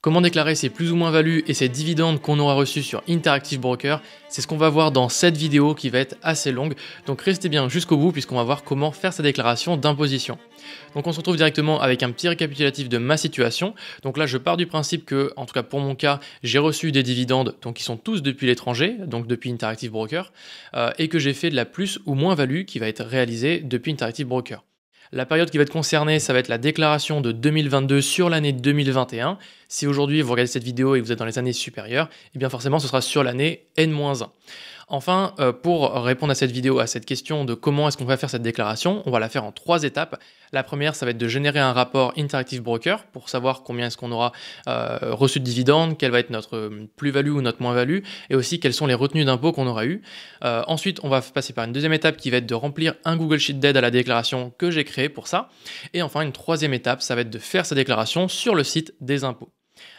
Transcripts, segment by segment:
Comment déclarer ses plus ou moins values et ses dividendes qu'on aura reçus sur Interactive Broker? C'est ce qu'on va voir dans cette vidéo qui va être assez longue, donc restez bien jusqu'au bout puisqu'on va voir comment faire sa déclaration d'imposition. Donc on se retrouve directement avec un petit récapitulatif de ma situation. Donc là je pars du principe que, en tout cas pour mon cas, j'ai reçu des dividendes, donc qui sont tous depuis l'étranger, donc depuis Interactive Broker, et que j'ai fait de la plus ou moins value qui va être réalisée depuis Interactive Broker. La période qui va être concernée, ça va être la déclaration de 2022 sur l'année 2021. Si aujourd'hui vous regardez cette vidéo et que vous êtes dans les années supérieures, eh bien forcément ce sera sur l'année N-1. Enfin, pour répondre à cette vidéo, à cette question de comment est-ce qu'on va faire cette déclaration, on va la faire en 3 étapes. La première, ça va être de générer un rapport Interactive Broker pour savoir combien est-ce qu'on aura reçu de dividendes, quelle va être notre plus-value ou notre moins-value, et aussi quelles sont les retenues d'impôts qu'on aura eues. Ensuite, on va passer par une deuxième étape qui va être de remplir un Google Sheet d'aide à la déclaration que j'ai créé pour ça. Et enfin, une troisième étape, ça va être de faire sa déclaration sur le site des impôts.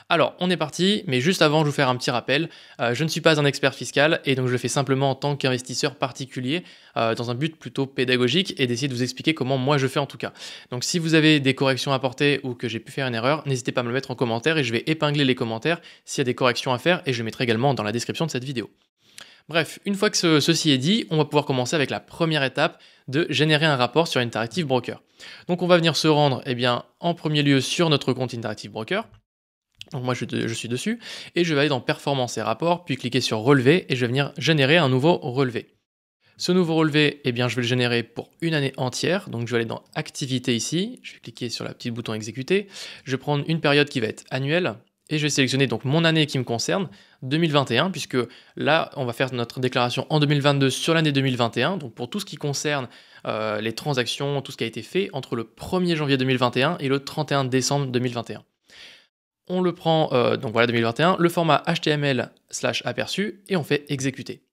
Alors, on est parti, mais juste avant, je vais vous faire un petit rappel. Je ne suis pas un expert fiscal et donc je le fais simplement en tant qu'investisseur particulier dans un but plutôt pédagogique et d'essayer de vous expliquer comment moi je fais en tout cas. Donc si vous avez des corrections à apporter ou que j'ai pu faire une erreur, n'hésitez pas à me le mettre en commentaire et je vais épingler les commentaires s'il y a des corrections à faire et je mettrai également dans la description de cette vidéo. Bref, une fois que ceci est dit, on va pouvoir commencer avec la première étape de générer un rapport sur Interactive Broker. Donc on va venir se rendre en premier lieu sur notre compte Interactive Broker. Donc moi je suis dessus et je vais aller dans Performance et rapports, puis cliquer sur Relevé et je vais venir générer un nouveau relevé. Ce nouveau relevé, je vais le générer pour une année entière. Donc je vais aller dans Activité ici, je vais cliquer sur le petit bouton Exécuter. Je vais prendre une période qui va être annuelle et je vais sélectionner donc mon année qui me concerne, 2021, puisque là on va faire notre déclaration en 2022 sur l'année 2021. Donc pour tout ce qui concerne les transactions, tout ce qui a été fait entre le 1er janvier 2021 et le 31 décembre 2021. On le prend, donc voilà 2021, le format HTML/aperçu et on fait exécuter.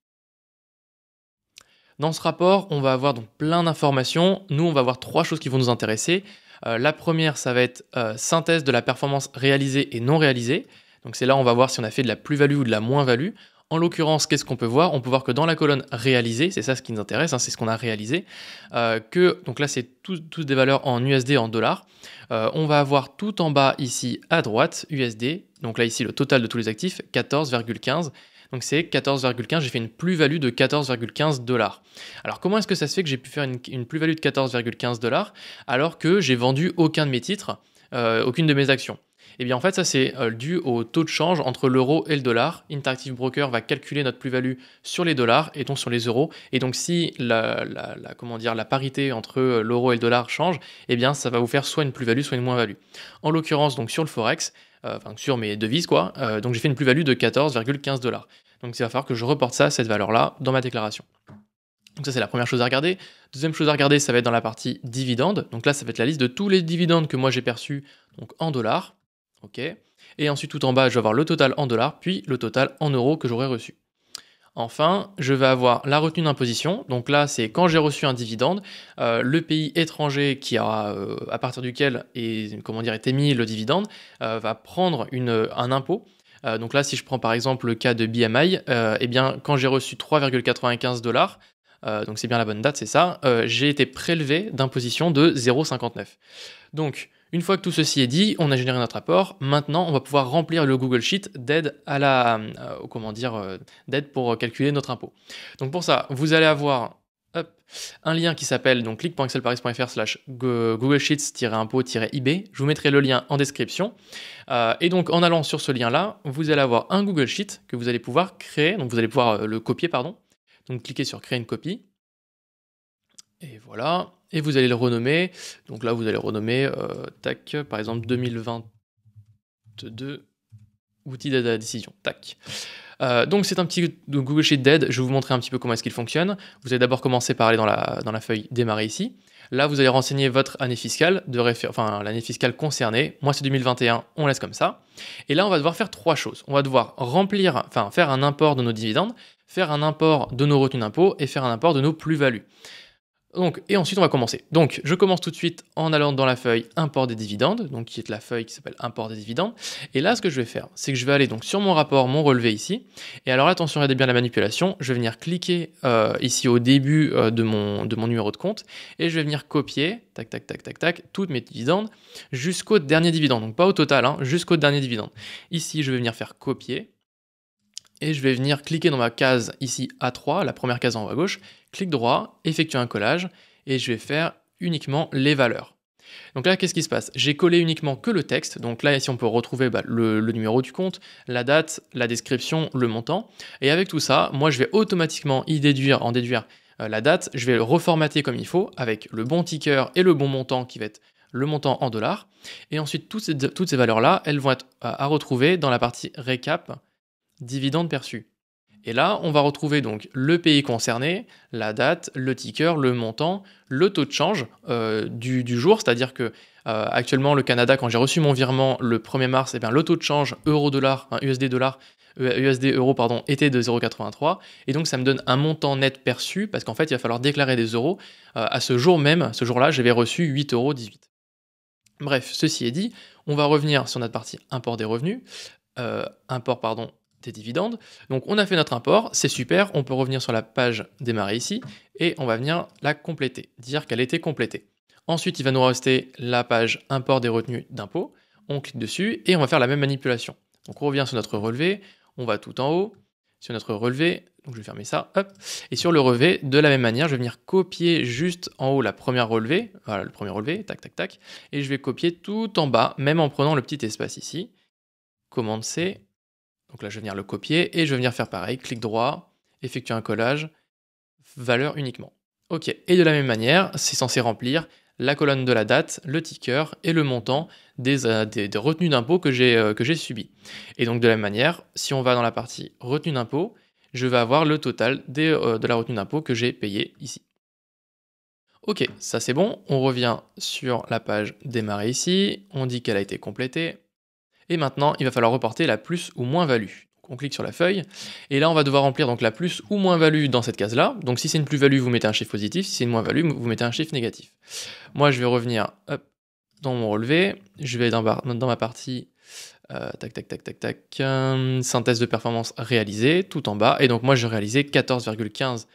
Dans ce rapport, on va avoir donc plein d'informations. Nous, on va avoir 3 choses qui vont nous intéresser. La première, ça va être synthèse de la performance réalisée et non réalisée. Donc c'est là on va voir si on a fait de la plus-value ou de la moins-value. En l'occurrence, qu'est-ce qu'on peut voir? On peut voir que dans la colonne réalisée, c'est ça ce qui nous intéresse, c'est ce qu'on a réalisé, donc là c'est tous des valeurs en USD, en dollars. On va avoir tout en bas ici à droite, USD, donc là ici le total de tous les actifs, 14,15. Donc c'est 14,15, j'ai fait une plus-value de 14,15 $. Alors comment est-ce que ça se fait que j'ai pu faire une plus-value de 14,15 $ alors que j'ai vendu aucun de mes titres, aucune de mes actions? Eh bien en fait ça c'est dû au taux de change entre l'euro et le dollar. Interactive Broker va calculer notre plus-value sur les dollars et donc sur les euros. Et donc si la parité entre l'euro et le dollar change, eh bien ça va vous faire soit une plus-value soit une moins-value. En l'occurrence donc sur le Forex, sur mes devises donc j'ai fait une plus-value de 14,15 $. Donc il va falloir que je reporte cette valeur-là dans ma déclaration. Donc ça c'est la première chose à regarder. Deuxième chose à regarder, ça va être dans la partie dividendes. Donc là ça va être la liste de tous les dividendes que moi j'ai perçus donc en dollars. Ok. Et ensuite tout en bas je vais avoir le total en dollars puis le total en euros que j'aurais reçu. Enfin, je vais avoir la retenue d'imposition. Donc là, c'est quand j'ai reçu un dividende, le pays étranger à partir duquel est émis le dividende va prendre un impôt. Donc là, si je prends par exemple le cas de BMI, quand j'ai reçu 3,95 $, donc c'est bien la bonne date, c'est ça, j'ai été prélevé d'imposition de 0,59. Donc, une fois que tout ceci est dit, on a généré notre rapport. Maintenant, on va pouvoir remplir le Google Sheet d'aide d'aide pour calculer notre impôt. Donc pour ça, vous allez avoir un lien qui s'appelle donc click.excelparis.fr/Google Sheets-impôt-IB. Je vous mettrai le lien en description. Et donc en allant sur ce lien-là, vous allez avoir un Google Sheet que vous allez pouvoir créer. Donc vous allez pouvoir le copier, pardon. Donc cliquez sur créer une copie. Et voilà, et vous allez le renommer. Donc là, vous allez renommer, par exemple 2022, outils d'aide à la décision, tac. Donc c'est un petit Google Sheet d'aide, je vais vous montrer un petit peu comment est-ce qu'il fonctionne. Vous allez d'abord commencer par aller dans la feuille démarrer ici. Là, vous allez renseigner votre année fiscale, l'année fiscale concernée. Moi, c'est 2021, on laisse comme ça. Et là, on va devoir faire 3 choses. On va devoir faire un import de nos dividendes, faire un import de nos retenues d'impôt et faire un import de nos plus-values. Donc, et ensuite, on va commencer. Donc, je commence tout de suite en allant dans la feuille import des dividendes, donc qui est la feuille qui s'appelle import des dividendes. Et là, ce que je vais faire, c'est que je vais aller donc sur mon rapport, mon relevé ici. Et alors, attention, regardez bien la manipulation. Je vais venir cliquer ici au début de mon numéro de compte et je vais venir copier, tac, tac, tac, tac, tac, toutes mes dividendes jusqu'au dernier dividende. Donc, pas au total, hein, jusqu'au dernier dividende. Ici, je vais venir faire copier. Et je vais venir cliquer dans ma case ici A3, la première case en haut à gauche, clic droit, effectuer un collage, et je vais faire uniquement les valeurs. Donc là, qu'est-ce qui se passe? J'ai collé uniquement que le texte, donc là, ici, on peut retrouver le numéro du compte, la date, la description, le montant, et avec tout ça, moi, je vais automatiquement en déduire la date, je vais le reformater comme il faut, avec le bon ticker et le bon montant qui va être le montant en dollars, et ensuite, toutes ces valeurs-là, elles vont être à retrouver dans la partie récap, dividendes perçus. Et là, on va retrouver donc le pays concerné, la date, le ticker, le montant, le taux de change du jour, c'est-à-dire que actuellement le Canada, quand j'ai reçu mon virement le 1er mars, eh bien, le taux de change euro-dollar, USD euro pardon, était de 0,83 et donc ça me donne un montant net perçu parce qu'en fait il va falloir déclarer des euros. À ce jour même, ce jour-là, j'avais reçu 8,18 euros. Bref, ceci est dit, on va revenir sur notre partie import des revenus, des dividendes. Donc on a fait notre import, c'est super, on peut revenir sur la page démarrer ici et on va venir la compléter, dire qu'elle était complétée. Ensuite, il va nous rester la page import des retenues d'impôt. On clique dessus et on va faire la même manipulation. Donc on revient sur notre relevé, on va tout en haut, sur notre relevé, donc je vais fermer ça, hop, et sur le relevé, de la même manière, je vais venir copier juste en haut la première relevée, voilà le premier relevé, tac tac tac, et je vais copier tout en bas, même en prenant le petit espace ici, commande C. Donc là, je vais venir le copier et je vais venir faire pareil, clic droit, effectuer un collage, valeur uniquement. Ok, et de la même manière, c'est censé remplir la colonne de la date, le ticker et le montant des retenues d'impôt que j'ai subies. Et donc de la même manière, si on va dans la partie retenue d'impôt, je vais avoir le total de la retenue d'impôt que j'ai payé ici. Ok, ça c'est bon, on revient sur la page démarrer ici, on dit qu'elle a été complétée. Et maintenant, il va falloir reporter la plus ou moins-value. On clique sur la feuille, et là on va devoir remplir donc la plus ou moins-value dans cette case-là. Donc si c'est une plus-value, vous mettez un chiffre positif, si c'est une moins-value, vous mettez un chiffre négatif. Moi je vais revenir dans mon relevé, je vais dans ma partie synthèse de performance réalisée, tout en bas, et donc moi j'ai réalisé 14,15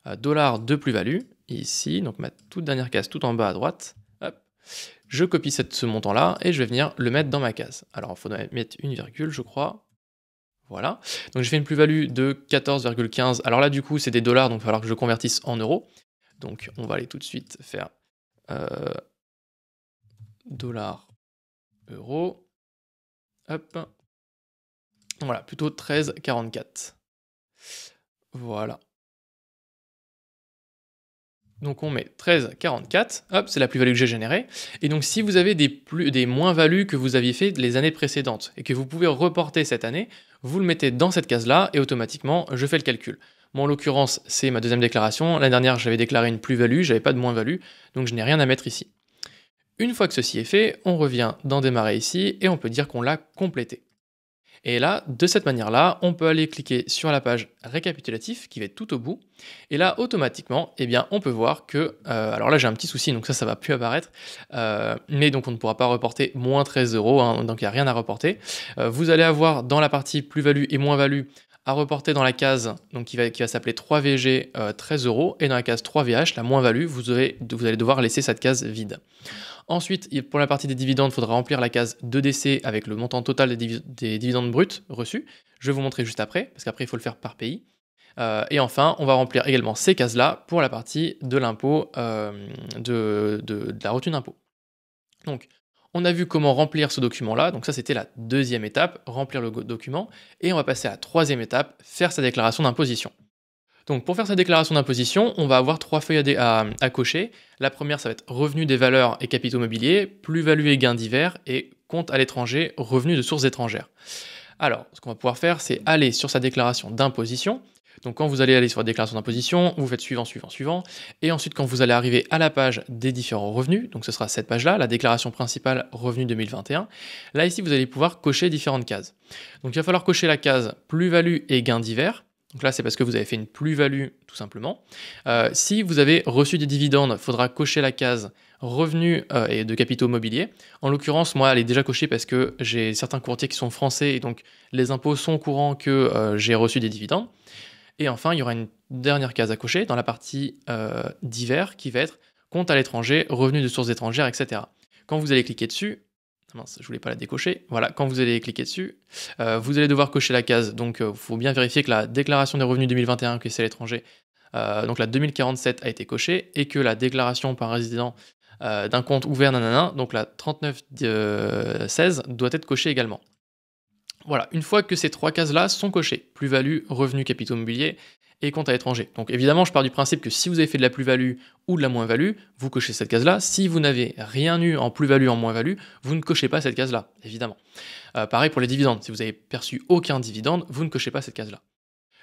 $ de plus-value, ici, donc ma toute dernière case tout en bas à droite. Hop. Je copie ce montant-là et je vais venir le mettre dans ma case. Alors, il faudrait mettre une virgule, je crois. Voilà. Donc, je fais une plus-value de 14,15. Alors là, du coup, c'est des dollars, donc il va falloir que je convertisse en euros. Donc, on va aller tout de suite faire dollars, euros. Hop. Voilà, plutôt 13,44. Voilà. Donc on met 13,44, hop, c'est la plus-value que j'ai générée. Et donc si vous avez des moins-values que vous aviez fait les années précédentes et que vous pouvez reporter cette année, vous le mettez dans cette case-là et automatiquement, je fais le calcul. Moi, en l'occurrence, c'est ma deuxième déclaration. L'année dernière, j'avais déclaré une plus-value, j'avais pas de moins-value, donc je n'ai rien à mettre ici. Une fois que ceci est fait, on revient dans démarrer ici et on peut dire qu'on l'a complété. Et là, de cette manière-là, on peut aller cliquer sur la page récapitulatif qui va être tout au bout. Et là, automatiquement, eh bien, on peut voir que... alors là, j'ai un petit souci, donc ça va plus apparaître. Mais donc, on ne pourra pas reporter moins 13 €, hein, donc il n'y a rien à reporter. Vous allez avoir dans la partie plus-value et moins-value à reporter dans la case donc qui va s'appeler 3VG 13 €. Et dans la case 3VH, la moins-value, vous allez devoir laisser cette case vide. Ensuite, pour la partie des dividendes, il faudra remplir la case 2DC avec le montant total des dividendes bruts reçus. Je vais vous montrer juste après, parce qu'après, il faut le faire par pays. Et enfin, on va remplir également ces cases-là pour la partie de l'impôt, de la retenue d'impôt. Donc, on a vu comment remplir ce document-là. Donc ça, c'était la deuxième étape, remplir le document. Et on va passer à la troisième étape, faire sa déclaration d'imposition. Donc pour faire sa déclaration d'imposition, on va avoir 3 feuilles à cocher. La première, ça va être revenus des valeurs et capitaux mobiliers, plus-value et gains divers, et compte à l'étranger, revenus de sources étrangères. Alors, ce qu'on va pouvoir faire, c'est aller sur sa déclaration d'imposition. Donc quand vous allez aller sur la déclaration d'imposition, vous faites suivant, suivant, suivant. Et ensuite, quand vous allez arriver à la page des différents revenus, donc ce sera cette page-là, la déclaration principale revenus 2021, là ici, vous allez pouvoir cocher différentes cases. Donc il va falloir cocher la case plus-value et gains divers. Donc là, c'est parce que vous avez fait une plus-value, tout simplement. Si vous avez reçu des dividendes, il faudra cocher la case revenus et de capitaux mobiliers. En l'occurrence, moi, elle est déjà cochée parce que j'ai certains courtiers qui sont français et donc les impôts sont au courant que j'ai reçu des dividendes. Et enfin, il y aura une dernière case à cocher dans la partie divers qui va être compte à l'étranger, revenus de sources étrangères, etc. Quand vous allez cliquer dessus, mince, je voulais pas la décocher. Voilà, quand vous allez cliquer dessus, vous allez devoir cocher la case. Donc, il faut bien vérifier que la déclaration des revenus 2021, que c'est à l'étranger, donc la 2047 a été cochée et que la déclaration par résident d'un compte ouvert, nanana, donc la 3916 doit être cochée également. Voilà, une fois que ces trois cases-là sont cochées, plus-value, revenus capitaux mobiliers et compte à l'étranger. Donc évidemment, je pars du principe que si vous avez fait de la plus-value ou de la moins-value, vous cochez cette case-là. Si vous n'avez rien eu en plus-value, en moins-value, vous ne cochez pas cette case-là, évidemment. Pareil pour les dividendes. Si vous avez perçu aucun dividende, vous ne cochez pas cette case-là.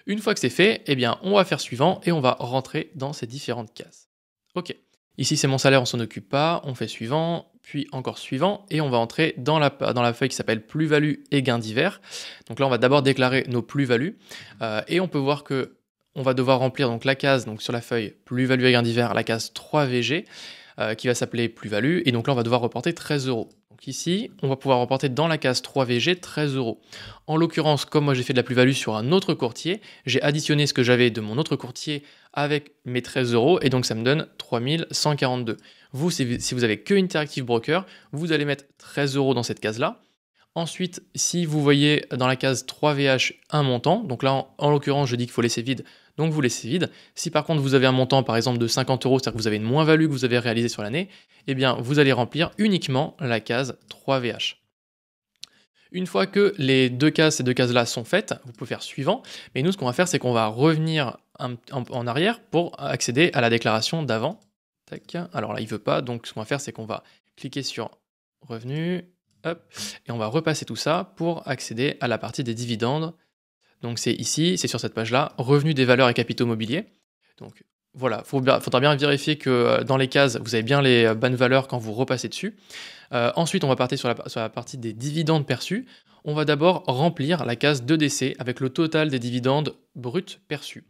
Une fois que c'est fait, eh bien, on va faire suivant et on va rentrer dans ces différentes cases. Ok. Ici, c'est mon salaire, on s'en occupe pas. On fait suivant, puis encore suivant, et on va entrer dans la feuille qui s'appelle plus-value et gains divers. Donc là, on va d'abord déclarer nos plus-values, et on peut voir que on va devoir remplir donc la case donc sur la feuille plus-value et gains divers, la case 3VG, qui va s'appeler plus-value, et donc là, on va devoir reporter 13 euros. Donc ici, on va pouvoir reporter dans la case 3VG 13 euros. En l'occurrence, comme moi j'ai fait de la plus-value sur un autre courtier, j'ai additionné ce que j'avais de mon autre courtier avec mes 13 euros et donc ça me donne 3142. Vous, si vous avez que Interactive Broker, vous allez mettre 13 euros dans cette case-là. Ensuite, si vous voyez dans la case 3VH un montant, donc là en l'occurrence je dis qu'il faut laisser vide, donc vous laissez vide. Si par contre vous avez un montant par exemple de 50 euros, c'est-à-dire que vous avez une moins-value que vous avez réalisée sur l'année, eh bien vous allez remplir uniquement la case 3VH. Une fois que ces deux cases-là sont faites, vous pouvez faire suivant, mais nous ce qu'on va faire c'est qu'on va revenir en arrière pour accéder à la déclaration d'avant. Tac. Alors là il veut pas, donc ce qu'on va faire c'est qu'on va cliquer sur Revenus, hop, et on va repasser tout ça pour accéder à la partie des dividendes. Donc c'est ici, c'est sur cette page-là, revenus des valeurs et capitaux mobiliers. Donc voilà, faudra bien vérifier que dans les cases, vous avez bien les bonnes valeurs quand vous repassez dessus. Ensuite, on va partir sur la partie des dividendes perçus. On va d'abord remplir la case 2DC avec le total des dividendes bruts perçus.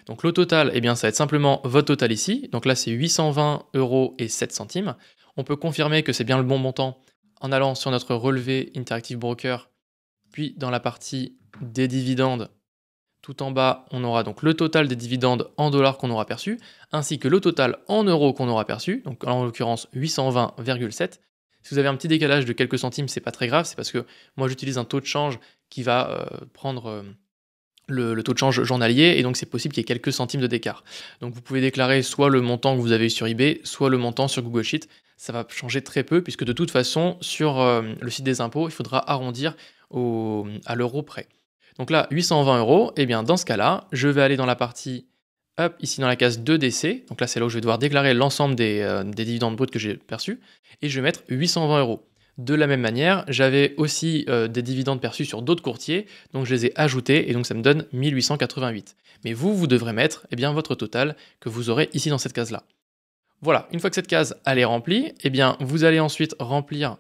Donc le total, eh bien, ça va être simplement votre total ici. Donc là, c'est 820 euros et 7 centimes. On peut confirmer que c'est bien le bon montant en allant sur notre relevé Interactive Broker, puis dans la partie des dividendes, tout en bas, on aura donc le total des dividendes en dollars qu'on aura perçu, ainsi que le total en euros qu'on aura perçu, donc en l'occurrence 820,7. Si vous avez un petit décalage de quelques centimes, c'est pas très grave, c'est parce que moi j'utilise un taux de change qui va prendre le taux de change journalier, et donc c'est possible qu'il y ait quelques centimes de d'écart. Donc vous pouvez déclarer soit le montant que vous avez eu sur eBay, soit le montant sur Google Sheet. Ça va changer très peu, puisque de toute façon, sur le site des impôts, il faudra arrondir à l'euro près. Donc là, 820 euros, et bien dans ce cas-là, je vais aller dans la partie, hop, ici dans la case 2DC, donc là c'est là où je vais devoir déclarer l'ensemble des dividendes bruts que j'ai perçus, et je vais mettre 820 euros. De la même manière, j'avais aussi des dividendes perçus sur d'autres courtiers, donc je les ai ajoutés, et donc ça me donne 1888. Mais vous devrez mettre eh bien, votre total que vous aurez ici dans cette case-là. Voilà, une fois que cette case elle est remplie, eh bien, vous allez ensuite remplir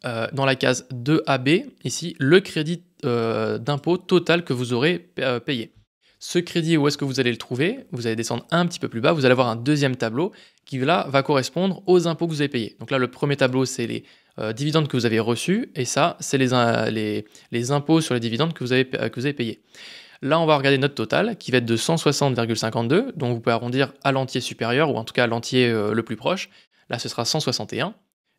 dans la case 2AB, ici, le crédit d'impôt total que vous aurez payé. Ce crédit, où est-ce que vous allez le trouver? Vous allez descendre un petit peu plus bas, vous allez avoir un deuxième tableau qui là va correspondre aux impôts que vous avez payés. Donc là, le premier tableau, c'est les dividendes que vous avez reçus, et ça, c'est les impôts sur les dividendes que vous avez payés. Là, on va regarder notre total, qui va être de 160,52, donc vous pouvez arrondir à l'entier supérieur, ou en tout cas à l'entier le plus proche. Là, ce sera 161.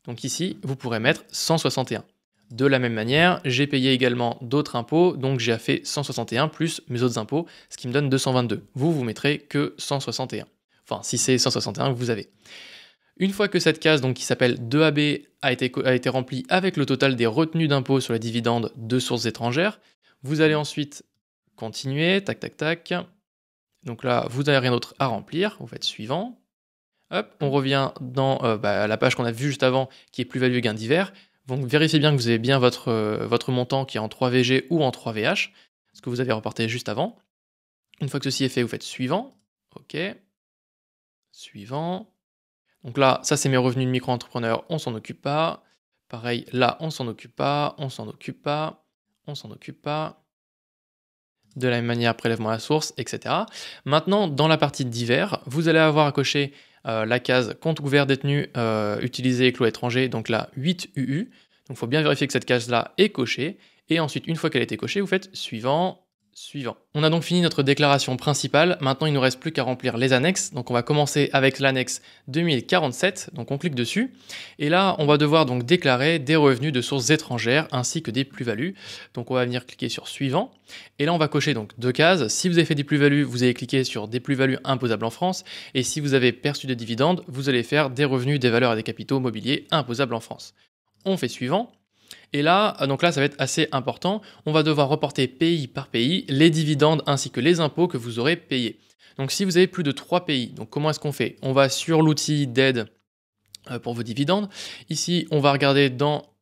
Donc ici, vous pourrez mettre 161. De la même manière, j'ai payé également d'autres impôts, donc j'ai fait 161 plus mes autres impôts, ce qui me donne 222. Vous mettrez que 161. Enfin, si c'est 161 que vous avez. Une fois que cette case donc, qui s'appelle 2AB a été remplie avec le total des retenues d'impôts sur les dividendes de sources étrangères, vous allez ensuite continuer, tac tac tac. Donc là, vous n'avez rien d'autre à remplir, vous faites suivant. Hop, on revient dans la page qu'on a vue juste avant, qui est plus-value et gain divers. Donc vérifiez bien que vous avez bien votre montant qui est en 3VG ou en 3VH, ce que vous avez reporté juste avant. Une fois que ceci est fait, vous faites suivant. OK. Suivant. Donc là, ça c'est mes revenus de micro-entrepreneur, on s'en occupe pas. Pareil, là, on s'en occupe pas, on s'en occupe pas, on s'en occupe pas. De la même manière, prélèvement à la source, etc. Maintenant, dans la partie divers, vous allez avoir à cocher la case compte ouvert détenu utilisé clos étranger, donc là 8 UU. Donc il faut bien vérifier que cette case-là est cochée. Et ensuite, une fois qu'elle a été cochée, vous faites suivant, suivant. On a donc fini notre déclaration principale. Maintenant, il ne nous reste plus qu'à remplir les annexes. Donc on va commencer avec l'annexe 2047. Donc on clique dessus. Et là, on va devoir donc déclarer des revenus de sources étrangères ainsi que des plus-values. Donc on va venir cliquer sur suivant. Et là, on va cocher donc 2 cases. Si vous avez fait des plus-values, vous allez cliquer sur des plus-values imposables en France. Et si vous avez perçu des dividendes, vous allez faire des revenus, des valeurs et des capitaux mobiliers imposables en France. On fait suivant. Et là, donc là, ça va être assez important. On va devoir reporter pays par pays les dividendes ainsi que les impôts que vous aurez payés. Donc si vous avez plus de 3 pays, donc comment est-ce qu'on fait? On va sur l'outil d'aide pour vos dividendes. Ici, on va regarder dans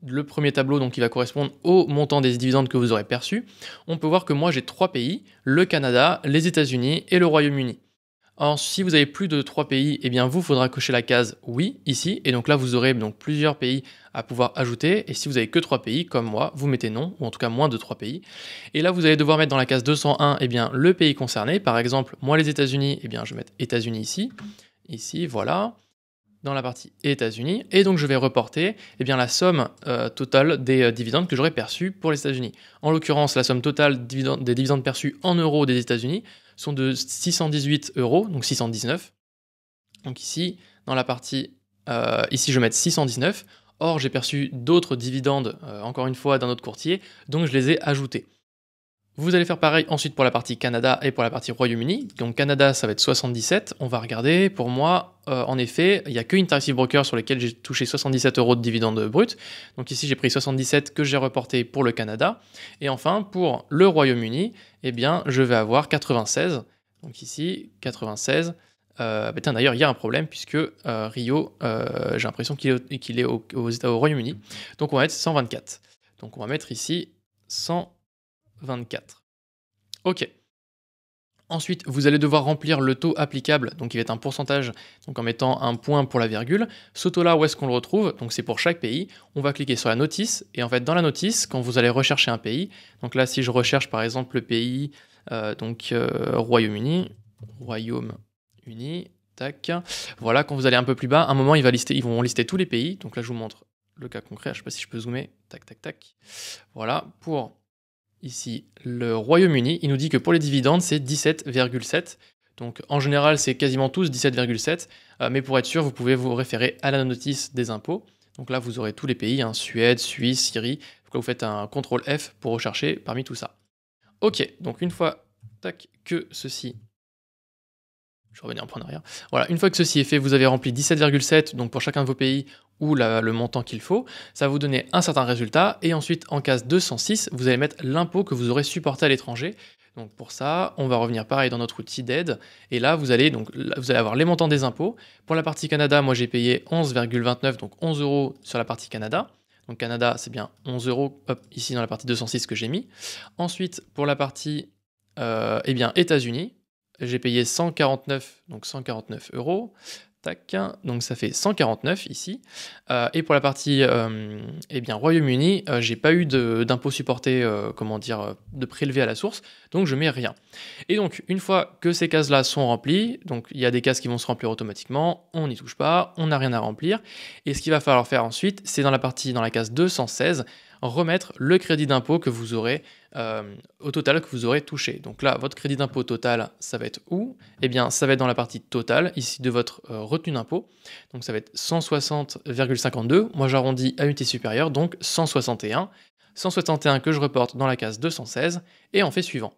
le premier tableau, donc qui va correspondre au montant des dividendes que vous aurez perçus. On peut voir que moi, j'ai 3 pays, le Canada, les États-Unis et le Royaume-Uni. Alors, si vous avez plus de 3 pays, eh bien, vous faudra cocher la case oui ici. Et donc là, vous aurez donc plusieurs pays à pouvoir ajouter. Et si vous avez que 3 pays, comme moi, vous mettez non, ou en tout cas moins de 3 pays. Et là, vous allez devoir mettre dans la case 201, eh bien, le pays concerné. Par exemple, moi, les États-Unis, eh bien, je vais mettre États-Unis ici. Ici, voilà, dans la partie États-Unis. Et donc, je vais reporter eh bien, la somme totale des dividendes que j'aurais perçus pour les États-Unis. En l'occurrence, la somme totale des dividendes perçus en euros des États-Unis sont de 618 euros, donc 619. Donc ici, dans la partie, ici je vais mettre 619. Or, j'ai perçu d'autres dividendes, encore une fois, d'un autre courtier, donc je les ai ajoutés. Vous allez faire pareil ensuite pour la partie Canada et pour la partie Royaume-Uni. Donc Canada, ça va être 77. On va regarder. Pour moi, en effet, il n'y a que Interactive Brokers sur lesquels j'ai touché 77 euros de dividendes bruts. Donc ici, j'ai pris 77 que j'ai reporté pour le Canada. Et enfin, pour le Royaume-Uni, eh bien, je vais avoir 96. Donc ici, 96. Tiens, d'ailleurs, il y a un problème puisque Rio, j'ai l'impression qu'il est au Royaume-Uni. Donc on va mettre 124. Donc on va mettre ici 124. Ok. Ensuite, vous allez devoir remplir le taux applicable, donc il va être un pourcentage, donc en mettant un point pour la virgule. Ce taux-là, où est-ce qu'on le retrouve? Donc c'est pour chaque pays. On va cliquer sur la notice, et en fait, dans la notice, quand vous allez rechercher un pays, donc là, si je recherche par exemple le pays, Royaume-Uni, tac, voilà, quand vous allez un peu plus bas, à un moment, ils vont lister tous les pays. Donc là, je vous montre le cas concret, je ne sais pas si je peux zoomer, tac, tac, tac. Voilà, pour ici, le Royaume-Uni, il nous dit que pour les dividendes, c'est 17,7. Donc en général, c'est quasiment tous 17,7. Mais pour être sûr, vous pouvez vous référer à la notice des impôts. Donc là, vous aurez tous les pays, Suède, Suisse, Syrie. Donc là, vous faites un CTRL F pour rechercher parmi tout ça. Ok, donc une fois que ceci... Je vais revenir un peu en arrière. Voilà, une fois que ceci est fait, vous avez rempli 17,7 donc pour chacun de vos pays ou le montant qu'il faut. Ça va vous donner un certain résultat. Et ensuite, en case 206, vous allez mettre l'impôt que vous aurez supporté à l'étranger. Donc pour ça, on va revenir pareil dans notre outil d'aide. Et là, vous allez avoir les montants des impôts. Pour la partie Canada, moi j'ai payé 11,29, donc 11 euros sur la partie Canada. Donc Canada, c'est bien 11 euros, hop, ici dans la partie 206 que j'ai mis. Ensuite, pour la partie États-Unis, j'ai payé 149, donc 149 euros. Tac, donc ça fait 149 ici. Et pour la partie Royaume-Uni, j'ai pas eu d'impôt supporté, de prélevé à la source, donc je mets rien. Et donc une fois que ces cases-là sont remplies, donc il y a des cases qui vont se remplir automatiquement, on n'y touche pas, on n'a rien à remplir. Et ce qu'il va falloir faire ensuite, c'est dans la case 216, remettre le crédit d'impôt que vous aurez au total que vous aurez touché. Donc là, votre crédit d'impôt total, ça va être où? Eh bien, ça va être dans la partie totale, ici, de votre retenue d'impôt. Donc ça va être 160,52. Moi, j'arrondis à unité supérieure, donc 161. 161 que je reporte dans la case 216, et on fait suivant.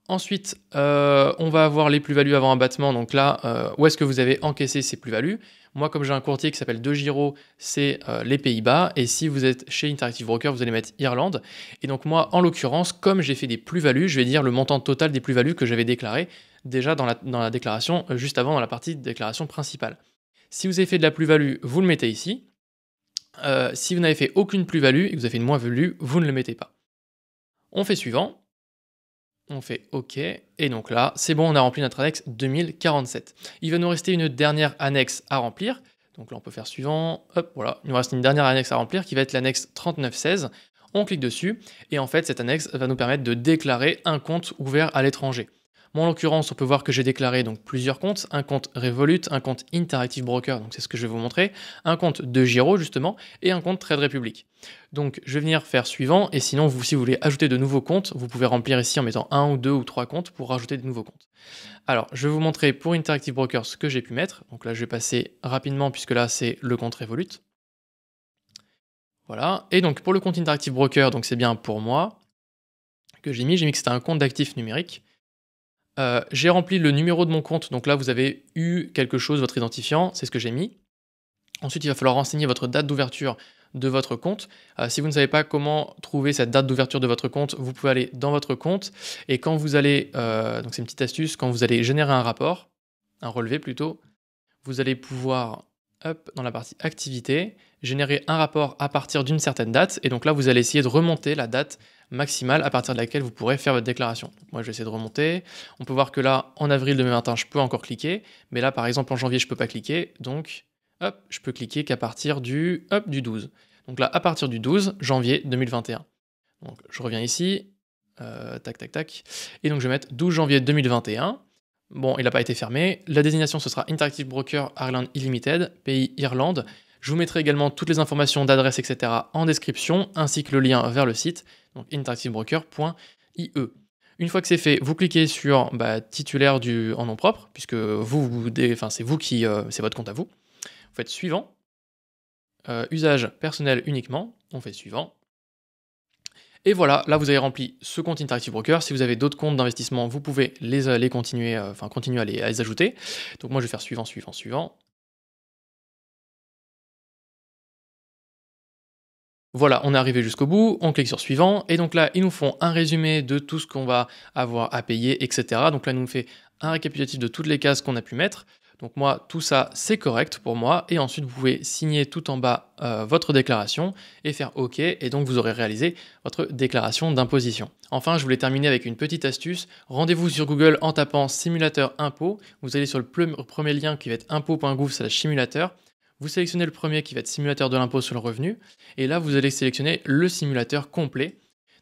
Ensuite, on va avoir les plus-values avant abattement. Donc là, où est-ce que vous avez encaissé ces plus-values? Moi, comme j'ai un courtier qui s'appelle DeGiro, c'est les Pays-Bas. Et si vous êtes chez Interactive Broker, vous allez mettre Irlande. Et donc moi, en l'occurrence, comme j'ai fait des plus-values, je vais dire le montant total des plus-values que j'avais déclaré déjà dans la déclaration, juste avant, dans la partie de déclaration principale. Si vous avez fait de la plus-value, vous le mettez ici. Si vous n'avez fait aucune plus-value et que vous avez fait une moins-value, vous ne le mettez pas. On fait suivant. On fait OK, et donc là, c'est bon, on a rempli notre annexe 2047. Il va nous rester une dernière annexe à remplir, donc là on peut faire suivant, hop, voilà, il nous reste une dernière annexe à remplir qui va être l'annexe 3916. On clique dessus et en fait cette annexe va nous permettre de déclarer un compte ouvert à l'étranger. Moi en l'occurrence on peut voir que j'ai déclaré donc plusieurs comptes, un compte Revolut, un compte Interactive Broker, donc c'est ce que je vais vous montrer, un compte de Giro justement et un compte Trade Republic. Donc je vais venir faire suivant et sinon si vous voulez ajouter de nouveaux comptes, vous pouvez remplir ici en mettant 1 ou 2 ou 3 comptes pour rajouter de nouveaux comptes. Alors je vais vous montrer pour Interactive Broker ce que j'ai pu mettre, donc là je vais passer rapidement puisque là c'est le compte Revolut. Voilà, et donc pour le compte Interactive Broker, donc c'est bien pour moi que j'ai mis que c'était un compte d'actifs numériques. J'ai rempli le numéro de mon compte, donc là vous avez eu quelque chose, votre identifiant, c'est ce que j'ai mis. Ensuite, il va falloir renseigner votre date d'ouverture de votre compte. Si vous ne savez pas comment trouver cette date d'ouverture de votre compte, vous pouvez aller dans votre compte et quand vous allez, donc c'est une petite astuce, quand vous allez générer un rapport, un relevé plutôt, vous allez pouvoir, hop, dans la partie activité, générer un rapport à partir d'une certaine date et donc là vous allez essayer de remonter la date maximale à partir de laquelle vous pourrez faire votre déclaration. Donc moi je vais essayer de remonter. On peut voir que là, en avril 2021, je peux encore cliquer, mais là par exemple en janvier, je peux pas cliquer, donc hop, je peux cliquer qu'à partir du 12. Donc là, à partir du 12 janvier 2021. Donc je reviens ici, tac, tac, tac, et donc je vais mettre 12 janvier 2021. Bon, il n'a pas été fermé. La désignation, ce sera Interactive Broker Ireland Unlimited, pays Irlande. Je vous mettrai également toutes les informations d'adresse, etc. en description, ainsi que le lien vers le site, donc interactivebroker.ie. Une fois que c'est fait, vous cliquez sur titulaire en nom propre, puisque c'est vous qui, c'est votre compte à vous. Vous faites suivant. Usage personnel uniquement. On fait suivant. Et voilà, là vous avez rempli ce compte Interactive Broker. Si vous avez d'autres comptes d'investissement, vous pouvez continuer à les ajouter. Donc moi je vais faire suivant, suivant, suivant. Voilà, on est arrivé jusqu'au bout, on clique sur suivant, et donc là, ils nous font un résumé de tout ce qu'on va avoir à payer, etc. Donc là, ils nous fait un récapitulatif de toutes les cases qu'on a pu mettre. Donc moi, tout ça, c'est correct pour moi, et ensuite, vous pouvez signer tout en bas votre déclaration et faire OK, et donc vous aurez réalisé votre déclaration d'imposition. Enfin, je voulais terminer avec une petite astuce. Rendez-vous sur Google en tapant simulateur impôt. Vous allez sur le premier lien qui va être impôt.gouv/simulateur. Vous sélectionnez le premier qui va être simulateur de l'impôt sur le revenu, et là vous allez sélectionner le simulateur complet.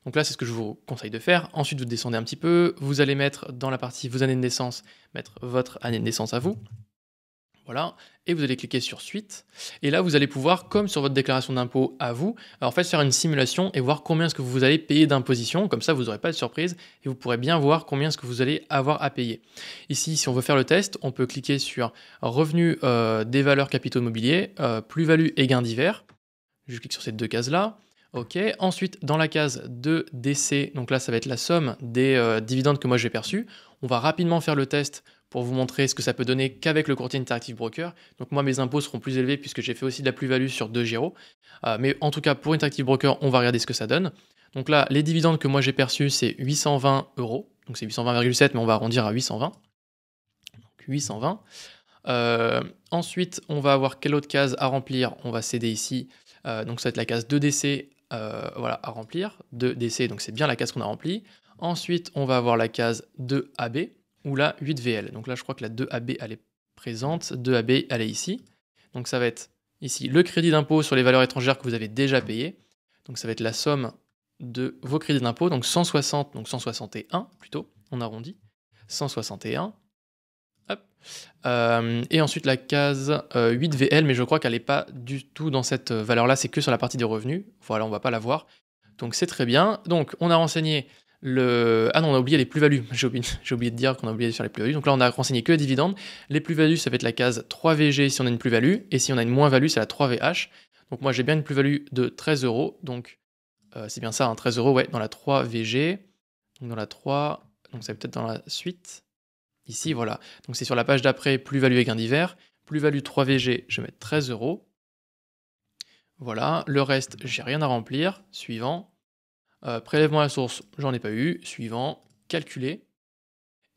Donc là c'est ce que je vous conseille de faire. Ensuite vous descendez un petit peu, vous allez mettre dans la partie vos années de naissance, mettre votre année de naissance à vous. Voilà, et vous allez cliquer sur suite, et là vous allez pouvoir, comme sur votre déclaration d'impôt à vous, en fait faire une simulation et voir combien est-ce que vous allez payer d'imposition, comme ça vous n'aurez pas de surprise, et vous pourrez bien voir combien est-ce que vous allez avoir à payer. Ici, si on veut faire le test, on peut cliquer sur revenus des valeurs capitaux immobiliers, plus-value et gains divers, je clique sur ces deux cases-là. Ok, ensuite dans la case de décès, donc là ça va être la somme des dividendes que moi j'ai perçus, on va rapidement faire le test pour vous montrer ce que ça peut donner qu'avec le courtier Interactive Broker. Donc moi mes impôts seront plus élevés puisque j'ai fait aussi de la plus-value sur 2 Giro. Mais en tout cas pour Interactive Broker, on va regarder ce que ça donne. Donc là, les dividendes que moi j'ai perçus, c'est 820 €. Donc c'est 820,7, mais on va arrondir à 820. Donc 820. Ensuite, on va avoir quelle autre case à remplir? On va céder ici. Donc ça va être la case 2 décès voilà, à remplir. 2 décès, donc c'est bien la case qu'on a remplie. Ensuite, on va avoir la case 2 AB ou la 8 VL. Donc là, je crois que la 2 AB, elle est présente. 2 AB, elle est ici. Donc ça va être ici le crédit d'impôt sur les valeurs étrangères que vous avez déjà payé. Donc ça va être la somme de vos crédits d'impôt. Donc 160, donc 161 plutôt, on arrondit. 161. Hop. Et ensuite la case 8 VL, mais je crois qu'elle n'est pas du tout dans cette valeur-là, c'est que sur la partie des revenus. Voilà, on va pas la voir. Donc c'est très bien. Donc on a renseigné Ah non, on a oublié les plus-values. J'ai oublié de dire qu'on a oublié de faire les plus-values. Donc là, on a renseigné que les dividendes. Les plus-values, ça va être la case 3VG si on a une plus-value. Et si on a une moins-value, c'est la 3VH. Donc moi, j'ai bien une plus-value de 13 €. Donc c'est bien ça, hein, 13 €, ouais, dans la 3VG. Donc dans la 3, donc c'est peut-être dans la suite. Ici, voilà. Donc c'est sur la page d'après, plus-value et gain divers. Plus-value 3VG, je vais mettre 13 €. Voilà. Le reste, j'ai rien à remplir. Suivant. Prélèvement à la source, j'en ai pas eu. Suivant. Calculer.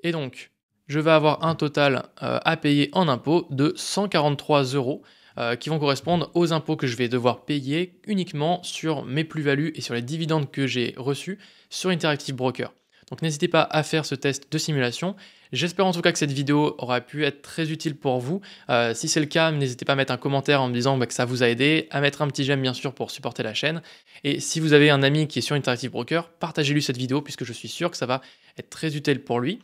Et donc, je vais avoir un total à payer en impôts de 143 € qui vont correspondre aux impôts que je vais devoir payer uniquement sur mes plus-values et sur les dividendes que j'ai reçus sur Interactive Broker. Donc n'hésitez pas à faire ce test de simulation. J'espère en tout cas que cette vidéo aura pu être très utile pour vous. Si c'est le cas, n'hésitez pas à mettre un commentaire en me disant que ça vous a aidé, à mettre un petit j'aime bien sûr pour supporter la chaîne. Et si vous avez un ami qui est sur Interactive Broker, partagez-lui cette vidéo puisque je suis sûr que ça va être très utile pour lui.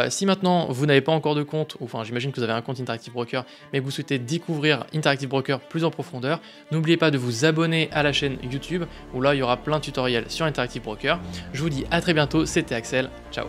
Si maintenant vous n'avez pas encore de compte, enfin j'imagine que vous avez un compte Interactive Broker, mais que vous souhaitez découvrir Interactive Broker plus en profondeur, n'oubliez pas de vous abonner à la chaîne YouTube où là il y aura plein de tutoriels sur Interactive Broker. Je vous dis à très bientôt, c'était Axel, ciao.